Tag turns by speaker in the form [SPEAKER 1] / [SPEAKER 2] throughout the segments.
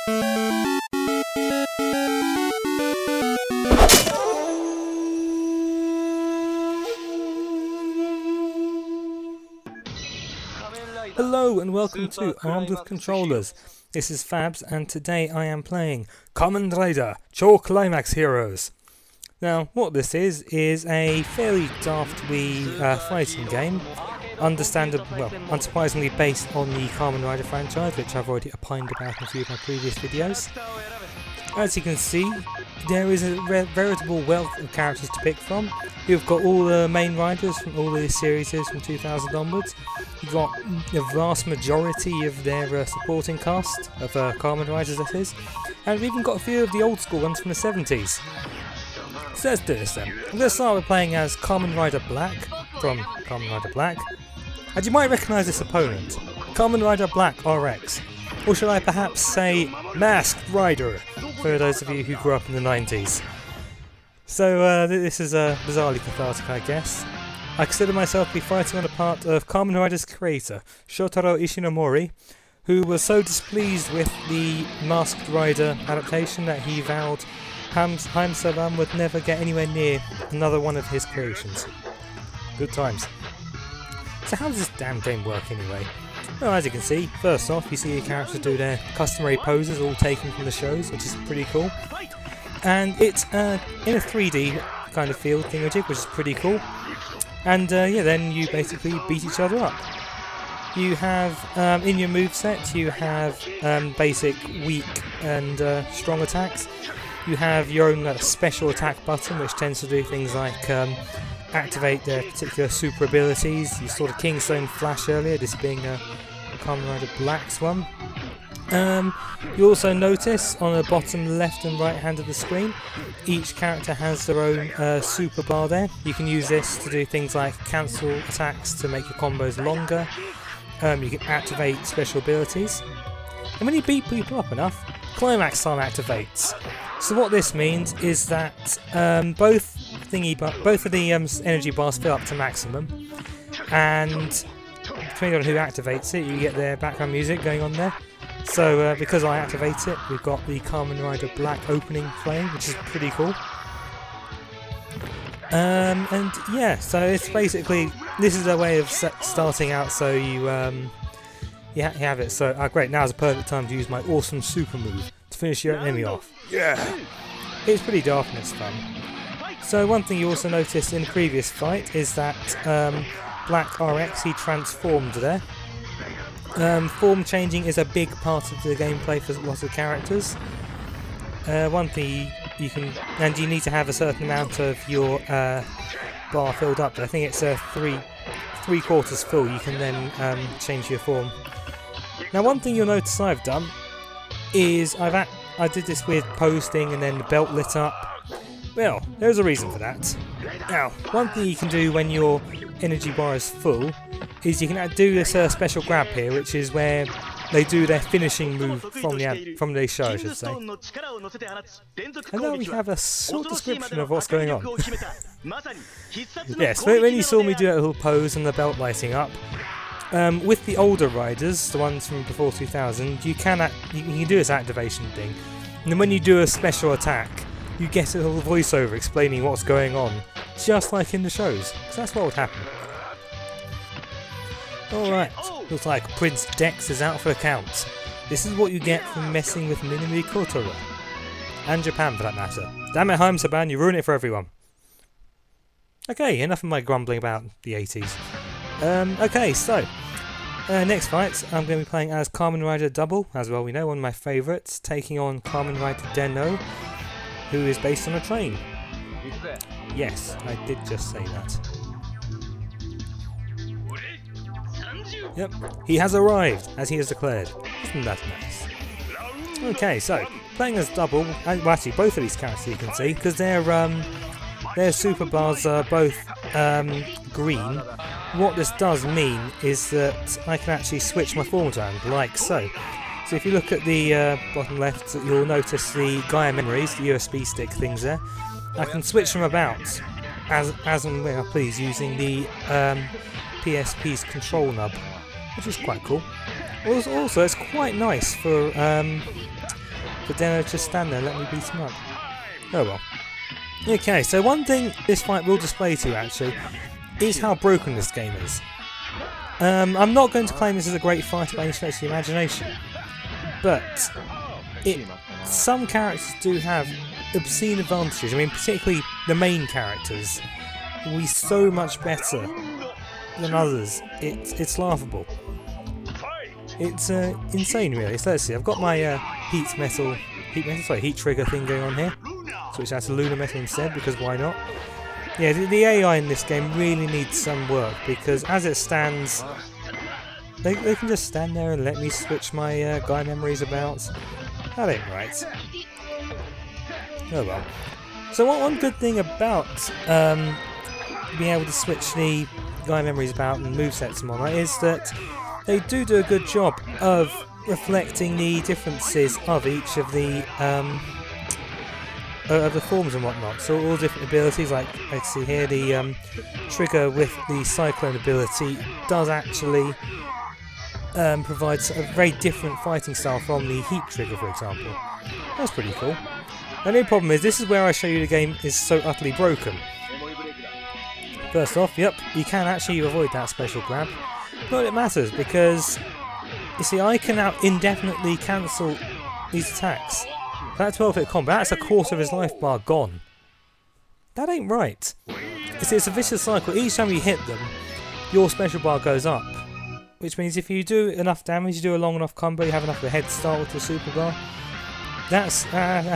[SPEAKER 1] Hello and welcome to Armed with Controllers. This is Fabs and today I am playing Kamen Rider Chou Climax Heroes. Now what this is a fairly daft wee fighting game, unsurprisingly based on the Kamen Rider franchise, which I've already opined about in a few of my previous videos. As you can see, there is a veritable wealth of characters to pick from. You've got all the main riders from all of the series from 2000 onwards. You've got the vast majority of their supporting cast of Kamen Riders, that is. And we've even got a few of the old school ones from the 70s. So let's do this then. I'm going to start with playing as Kamen Rider Black from Kamen Rider Black. And you might recognise this opponent, Kamen Rider Black RX. Or should I perhaps say Masked Rider, for those of you who grew up in the 90s. So this is bizarrely cathartic, I guess. I consider myself to be fighting on the part of Kamen Rider's creator, Shotaro Ishinomori, who was so displeased with the Masked Rider adaptation that he vowed Haim Saban would never get anywhere near another one of his creations. Good times. So how does this damn game work anyway? Well, as you can see, first off you see your characters do their customary poses all taken from the shows, which is pretty cool. And it's in a 3D kind of field thingamajig, which is pretty cool. And yeah, then you basically beat each other up. You have, in your moveset, you have basic, weak and strong attacks. You have your own special attack button, which tends to do things like activate their particular super abilities. You saw the Kingstone Flash earlier, this being a Kamen Rider Black's one. You also notice on the bottom left and right hand of the screen, each character has their own super bar there. You can use this to do things like cancel attacks to make your combos longer. You can activate special abilities. And when you beat people up enough, Climax time activates. So what this means is that both of the energy bars fill up to maximum, and depending on who activates it, you get their background music going on there. So because I activate it, we've got the Kamen Rider Black opening playing, which is pretty cool. And yeah, so it's basically, this is a way of starting out, so you have it. So great, now's a perfect time to use my awesome super move to finish your enemy off. Yeah! It's pretty daft and it's fun. So one thing you also noticed in the previous fight is that Black RX, he transformed there. Form changing is a big part of the gameplay for lots of characters. One thing you can, and you need to have a certain amount of your bar filled up. I think it's three quarters full. You can then change your form. Now, one thing you'll notice I've done is I did this with posting and then the belt lit up. Well, there's a reason for that. Now, one thing you can do when your energy bar is full is you can do this special grab here, which is where they do their finishing move from the show, I should say. And now we have a short description of what's going on. Yes, when you saw me do that little pose and the belt lighting up, with the older riders, the ones from before 2000, you can do this activation thing, and then when you do a special attack, you get a little voiceover explaining what's going on, just like in the shows. So that's what would happen. Alright, looks like Prince Dex is out for a count. This is what you get from messing with Minami Kotaro. And Japan for that matter. Damn it, Haim Saban, you ruin it for everyone. Okay, enough of my grumbling about the 80s. Okay, so next fight, I'm going to be playing as Kamen Rider Double, as well we know, one of my favourites, taking on Kamen Rider Den-O, who is based on a train. Yes, I did just say that. Yep, he has arrived, as he has declared. Isn't that nice? Okay, so, playing as Double, and well, actually both of these characters you can see, because their super bars are both green. What this does mean is that I can actually switch my forms around, like so. So if you look at the bottom left, you'll notice the Gaia memories, the USB stick things there. I can switch them about as and when I please using the PSP's control nub, which is quite cool. Also, it's quite nice for but then I'd just stand there and let me beat him up. Oh well. Okay, so one thing this fight will display to you actually is how broken this game is. I'm not going to claim this is a great fight by any stretch of the imagination, but some characters do have obscene advantages. I mean, particularly the main characters will be so much better than others. It's laughable. It's insane, really. So let's see. I've got my heat trigger thing going on here. Switch out to lunar metal instead because why not? Yeah, the AI in this game really needs some work because as it stands, they can just stand there and let me switch my guy memories about. That ain't right. Oh well. So one good thing about being able to switch the guy memories about and movesets and whatnot is that they do a good job of reflecting the differences of each of the forms and whatnot. So all different abilities, like I see here, the trigger with the cyclone ability does actually provide a very different fighting style from the heat trigger, for example. That's pretty cool. The only problem is this is where I show you the game is so utterly broken. First off, yep, you can actually avoid that special grab, but it matters because you see I can now indefinitely cancel these attacks. That 12-hit combo, that's a quarter of his life bar gone. That ain't right. You see, it's a vicious cycle. Each time you hit them, your special bar goes up. Which means if you do enough damage, you do a long enough combo, you have enough of a head start with the super bar, that's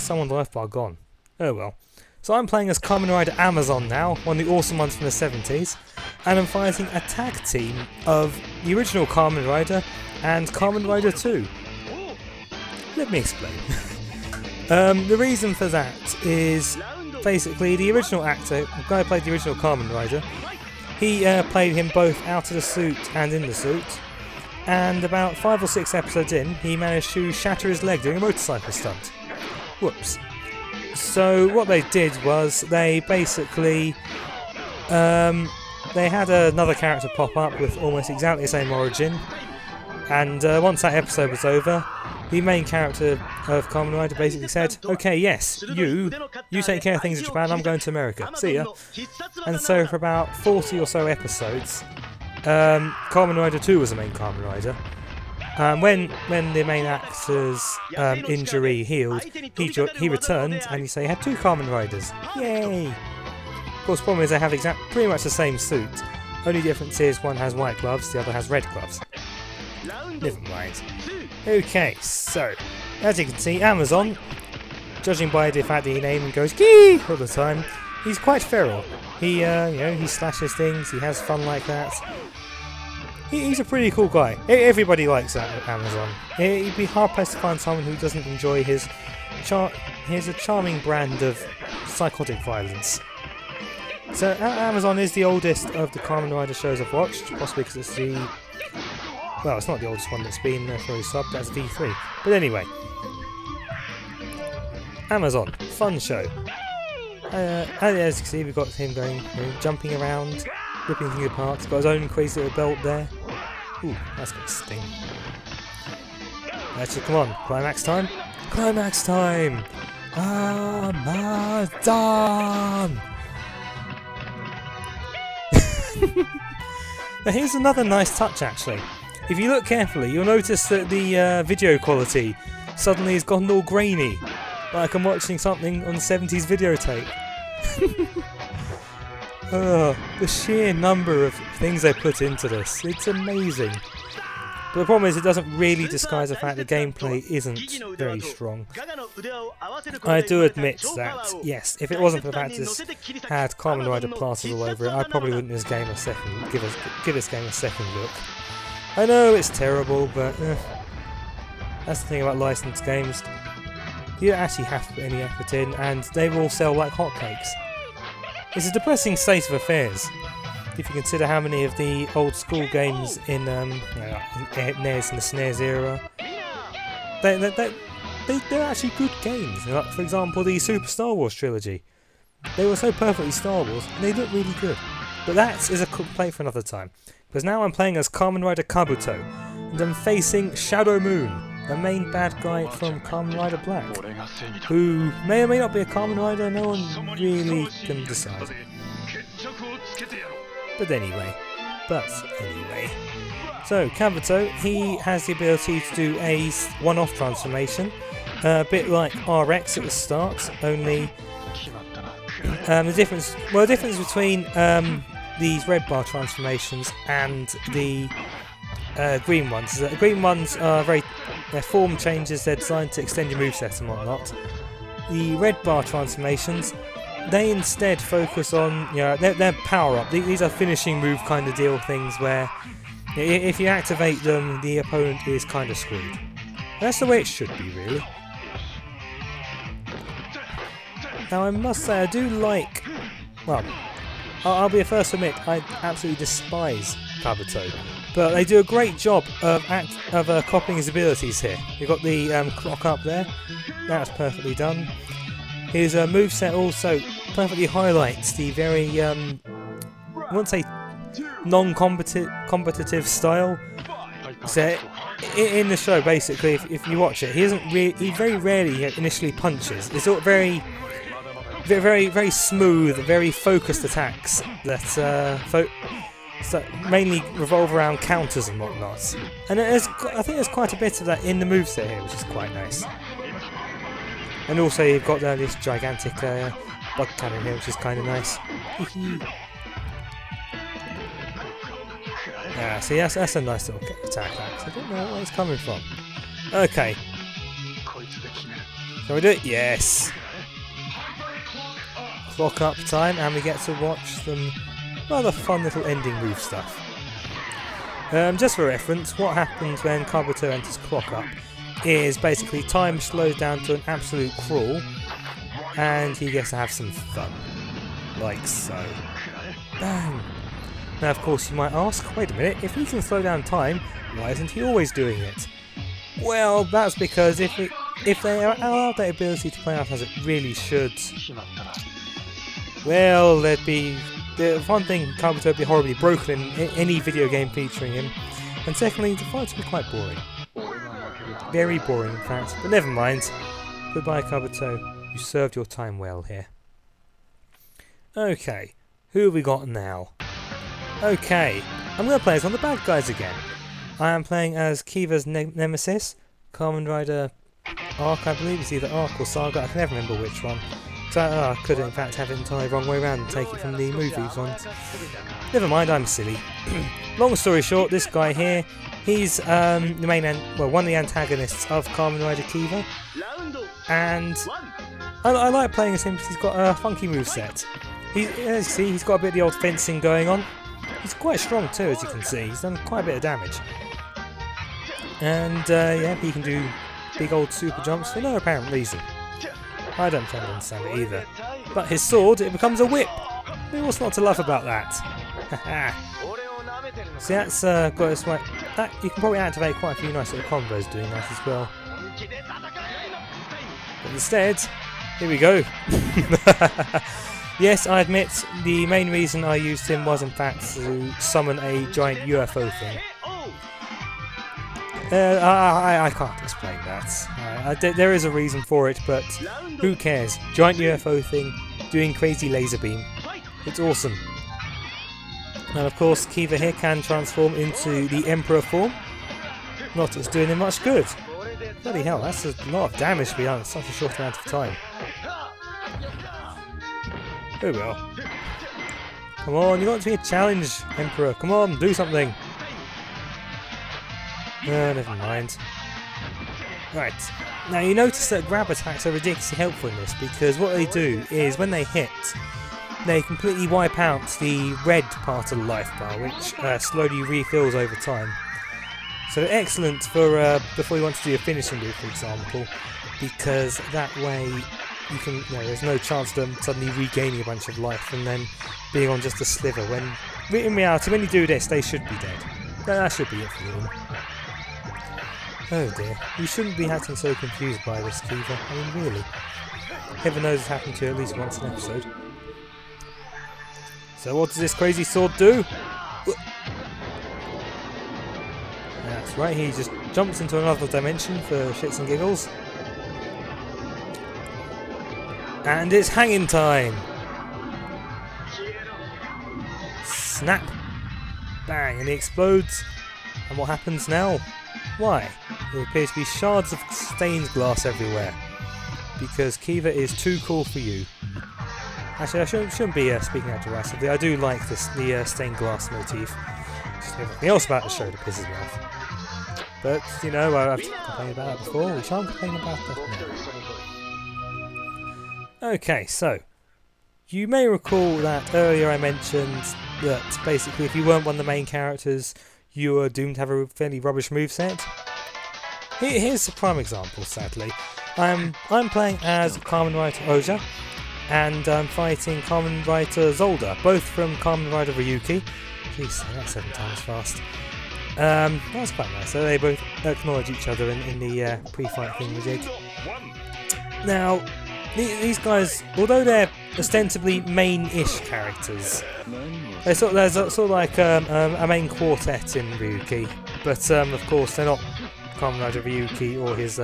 [SPEAKER 1] someone's life bar gone. Oh well. So I'm playing as Kamen Rider Amazon now, one of the awesome ones from the 70s, and I'm fighting a tag team of the original Kamen Rider and Kamen Rider 2. Let me explain. The reason for that is basically the original actor, the guy who played the original Kamen Rider, he played him both out of the suit and in the suit, and about 5 or 6 episodes in, he managed to shatter his leg doing a motorcycle stunt. Whoops. So what they did was they basically they had another character pop up with almost exactly the same origin, and once that episode was over, the main character of Kamen Rider basically said, okay, yes, you take care of things in Japan, I'm going to America, see ya. And so for about 40 or so episodes, Kamen Rider 2 was the main Kamen Rider. When the main actor's injury healed, he returned and you say he had 2 Kamen Riders. Yay! Of course, the problem is they have pretty much the same suit. Only difference is one has white gloves, the other has red gloves. Never mind. Okay, so as you can see, Amazon, judging by the fact that he names and goes "gee" all the time, he's quite feral. He, he slashes things. He has fun like that. He's a pretty cool guy. Everybody likes that at Amazon. You'd be hard pressed to find someone who doesn't enjoy his a charming brand of psychotic violence. So Amazon is the oldest of the Kamen Rider shows I've watched, possibly because it's the... Well, it's not the oldest one that's been fully subbed, that's V3. But anyway. Amazon, fun show. As you can see, we've got him going, jumping around, ripping things apart. He's got his own crazy little belt there. Ooh, that's got a sting. Actually, come on, climax time. Climax time! Amazon! Now here's another nice touch actually. If you look carefully, you'll notice that the video quality suddenly has gotten all grainy, like I'm watching something on the 70s videotape. The sheer number of things they put into this, it's amazing. But the problem is it doesn't really disguise the fact the gameplay isn't very strong. I do admit that, yes, if it wasn't for the fact this had Kamen Rider plastered all over it, I probably wouldn't give this game a second look. I know it's terrible, but that's the thing about licensed games. You don't actually have to put any effort in, and they will sell like hotcakes. It's a depressing state of affairs, if you consider how many of the old school games in NES and the SNES era, they're actually good games. Like, for example, the Super Star Wars trilogy. They were so perfectly Star Wars, and they look really good. But that is a complaint for another time. Because now I'm playing as Kamen Rider Kabuto, and I'm facing Shadow Moon, a main bad guy from Kamen Rider Black, who may or may not be a Kamen Rider, no one really can decide. But anyway. So, Kabuto, he has the ability to do a one-off transformation, a bit like RX at the start, only the difference between these red bar transformations and the green ones is that the green ones are their form changes, they're designed to extend your moveset and whatnot. The red bar transformations, they instead focus on, their power up. These are finishing move kind of deal things where if you activate them, the opponent is kind of screwed. That's the way it should be, really. Now I must say, I do like, well, I'll be the first to admit, I absolutely despise Kabuto, but they do a great job of copying his abilities here. You've got the clock up there, that's perfectly done. His moveset also perfectly highlights the very, I wouldn't say non-competitive style. So in the show, basically, if you watch it, he very rarely initially punches. It's all very smooth, very focused attacks that mainly revolve around counters and whatnot. And I think there's quite a bit of that in the moveset here, which is quite nice. And also you've got this gigantic bug cannon here, which is kind of nice. Yeah, see, that's a nice little attack. I don't know where it's coming from. Okay. Shall we do it? Yes! Clock up time, and we get to watch some rather fun little ending move stuff. Just for reference, what happens when Kabuto enters clock up is basically time slows down to an absolute crawl, and he gets to have some fun. Like so. Bang! Now of course you might ask, wait a minute, if he can slow down time, why isn't he always doing it? Well, that's because if they allow that ability to play out as it really should, well, there'd be one thing, Kabuto would be horribly broken in any video game featuring him, and secondly, the fights would be quite boring. Very boring, in fact, but never mind. Goodbye, Kabuto. You served your time well here. Okay, who have we got now? Okay, I'm going to play as one of the bad guys again. I am playing as Kiva's nemesis, Kamen Rider AwC, I believe. It's either AwC or Saga, I can never remember which one. So I could in fact have it entirely wrong way around and take it from the movies ones. Never mind, I'm silly. Long story short, this guy here, he's the main, one of the antagonists of Kamen Rider Kiva, and I like playing as him because he's got a funky moveset. As you see, he's got a bit of the old fencing going on. He's quite strong too, as you can see. He's done quite a bit of damage. And yeah, he can do big old super jumps for no apparent reason. I don't tend to understand it either. But his sword, it becomes a whip. What's not to love about that? See, that's got its way. That you can probably activate quite a few nice little combos doing that as well. But instead, here we go. Yes, I admit the main reason I used him was in fact to summon a giant UFO thing. I can't explain that. There is a reason for it, but who cares? Giant UFO thing doing crazy laser beam. It's awesome. And of course, Kiva here can transform into the Emperor form. Not that it's doing him much good. Bloody hell, that's a lot of damage to be done in such a short amount of time. Oh well. Come on, you want it to be a challenge, Emperor. Come on, do something. No, never mind. Right. Now you notice that grab attacks are ridiculously helpful in this because what they do is when they hit, they completely wipe out the red part of the life bar, which slowly refills over time. So excellent for before you want to do a finishing move, for example, because that way you can, there's no chance of them suddenly regaining a bunch of life and then being on just a sliver. When in reality, when you do this, they should be dead. That should be it for them. Oh dear, you shouldn't be acting so confused by this, Kiva. I mean, really. Heaven knows it's happened to you at least once an episode. So what does this crazy sword do? That's right, he just jumps into another dimension for shits and giggles. And it's hanging time! Snap! Bang! And he explodes. And what happens now? Why? There appears to be shards of stained glass everywhere. Because Kiva is too cool for you. Actually, I shouldn't be speaking out derisively. I do like the stained glass motif. Just everything else about the show that pisses me off. But, you know, I've complained about that before. We shan't complain about that now. Okay, so. You may recall that earlier I mentioned that basically if you weren't one of the main characters, you were doomed to have a fairly rubbish moveset. Here's a prime example, sadly. I'm playing as Kamen Rider AwC, and I'm fighting Kamen Rider Zolda, both from Kamen Rider Ryuki. Jeez, that's 7 times fast. That was quite nice, so they both acknowledge each other in the pre-fight thing we did. Now, these guys, although they're ostensibly main-ish characters, they're sort of like a main quartet in Ryuki, but of course they're not Kamen Rider Ryuki or his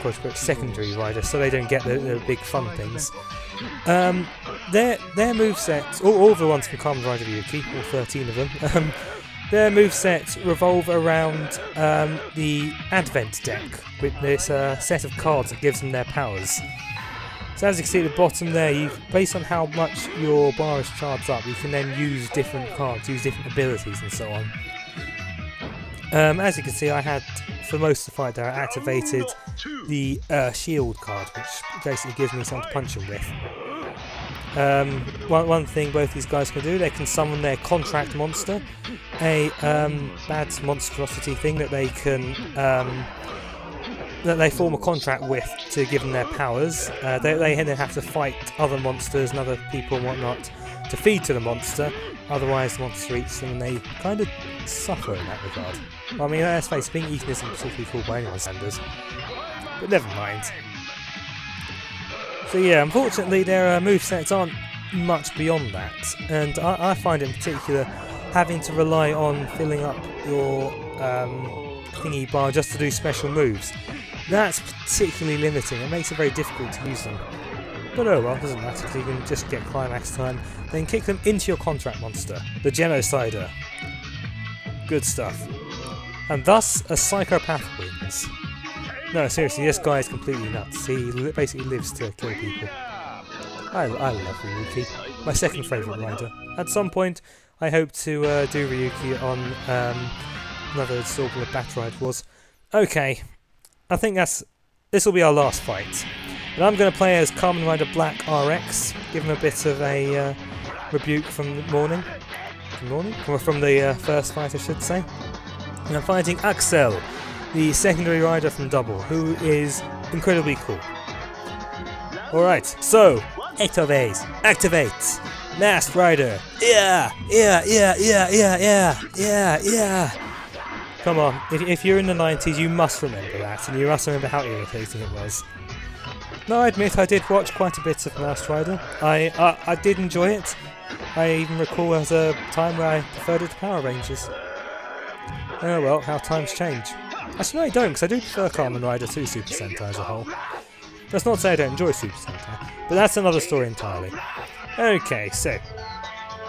[SPEAKER 1] quote-unquote secondary rider, so they don't get the big fun things. Their movesets, all the ones from Kamen Rider Ryuki, all 13 of them, their movesets revolve around the Advent deck, with this set of cards that gives them their powers. So as you can see at the bottom there, based on how much your bar is charged up, you can then use different cards, use different abilities and so on. As you can see, I had, for most of the fight there, I activated the shield card, which basically gives me something to punch him with. One thing both these guys can do, they can summon their contract monster, a bad monstrosity thing that they can that they form a contract with to give them their powers. They then have to fight other monsters and other people and whatnot to feed to the monster, otherwise the monster eats them and they kind of suffer in that regard. Well, I mean, let's face it, being eaten isn't particularly cool by anyone's standards, but never mind. So yeah, unfortunately their movesets aren't much beyond that, and I find in particular having to rely on filling up your thingy bar just to do special moves. That's particularly limiting. It makes it very difficult to use them. But oh well, doesn't matter, because you can just get climax time, then kick them into your contract monster, the Genocider. Good stuff. And thus, a psychopath wins. No, seriously, this guy is completely nuts. He basically lives to kill people. I love Ryuki. My second favourite rider. At some point, I hope to do Ryuki on another installment of Bat Ride Wars. Okay, I think this will be our last fight. And I'm going to play as Kamen Rider Black RX, give him a bit of a rebuke from the morning. From the first fight, I should say. And I'm fighting Axel, the secondary rider from Double, who is incredibly cool. Alright, so, activate! Last Rider! Yeah! Come on, if you're in the 90s, you must remember that, and you must remember how irritating it was. No, I admit I did watch quite a bit of Last Rider. I did enjoy it. I even recall there was a time where I preferred it to Power Rangers. Oh well, how times change. Actually no, I don't, because I do prefer Kamen Rider to Super Sentai as a whole. That's not to say I don't enjoy Super Sentai, but that's another story entirely. Okay, so,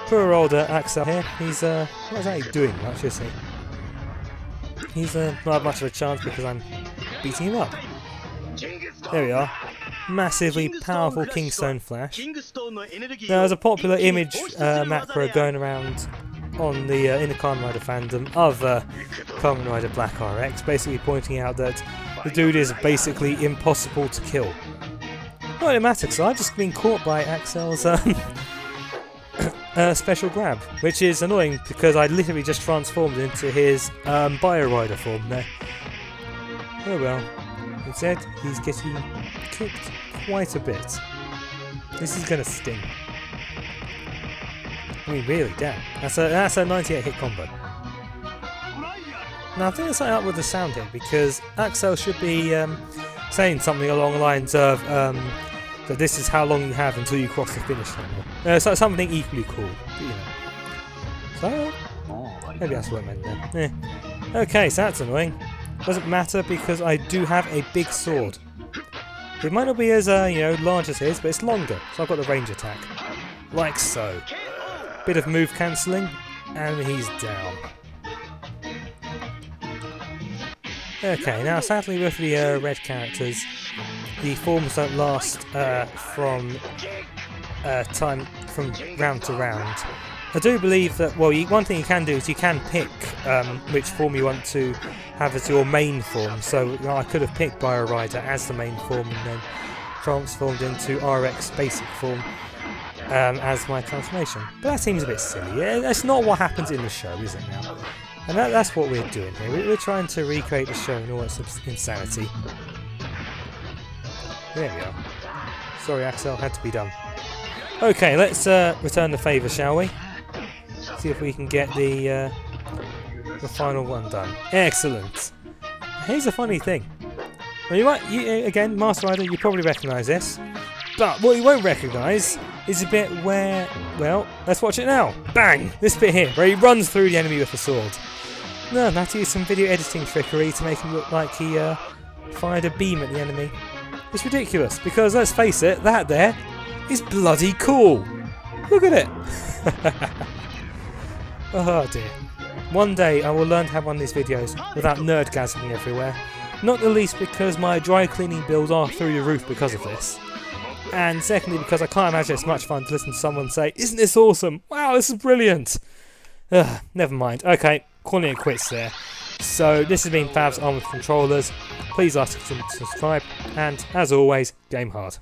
[SPEAKER 1] poor older Axel here, he's not exactly doing much, is he? He's not much of a chance because I'm beating him up. There we are. Massively powerful Kingstone Flash. Now, there's a popular image macro going around on the in the Kamen Rider fandom of Kamen Rider Black RX, basically pointing out that the dude is basically impossible to kill. Not that it matters, because I've just been caught by Axel's special grab, which is annoying because I literally just transformed into his Bio Rider form there. Oh well. Instead, he's getting kicked quite a bit. This is gonna sting. I mean, really, damn. That's a 98 hit combo. Now, I think there's something up with the sound here, because Axel should be saying something along the lines of that this is how long you have until you cross the finish line. So something equally cool, but, you know. So, maybe that's what I meant then. Okay, so that's annoying. Doesn't matter because I do have a big sword. It might not be as large as his, but it's longer, so I've got the range attack. Like so. Bit of move cancelling, and he's down. Okay, now sadly with the red characters, the forms don't last from round to round. I do believe that, well, one thing you can do is you can pick which form you want to have as your main form. So I could have picked Kamen Rider as the main form and then transformed into RX basic form as my transformation. But that seems a bit silly. That's not what happens in the show, is it now? And that's what we're doing here. We're trying to recreate the show and all its insanity. There we are. Sorry, Axel, had to be done. Okay, let's return the favour, shall we? See if we can get the final one done. Excellent. Here's a funny thing. Well, again, Master Rider, you probably recognise this. But what you won't recognise is a bit where, well, let's watch it now. Bang! This bit here, where he runs through the enemy with a sword. No, I had to use some video editing trickery to make him look like he fired a beam at the enemy. It's ridiculous, because let's face it, that there is bloody cool. Look at it. Oh dear. One day I will learn to have one of these videos without nerdgasming everywhere. Not the least because my dry cleaning bills are through the roof because of this. And secondly because I can't imagine it's much fun to listen to someone say, "Isn't this awesome? Wow, this is brilliant." Never mind. Okay, calling it quits there. So this has been Fabs Armored Controllers. Please like and subscribe, and as always, game hard.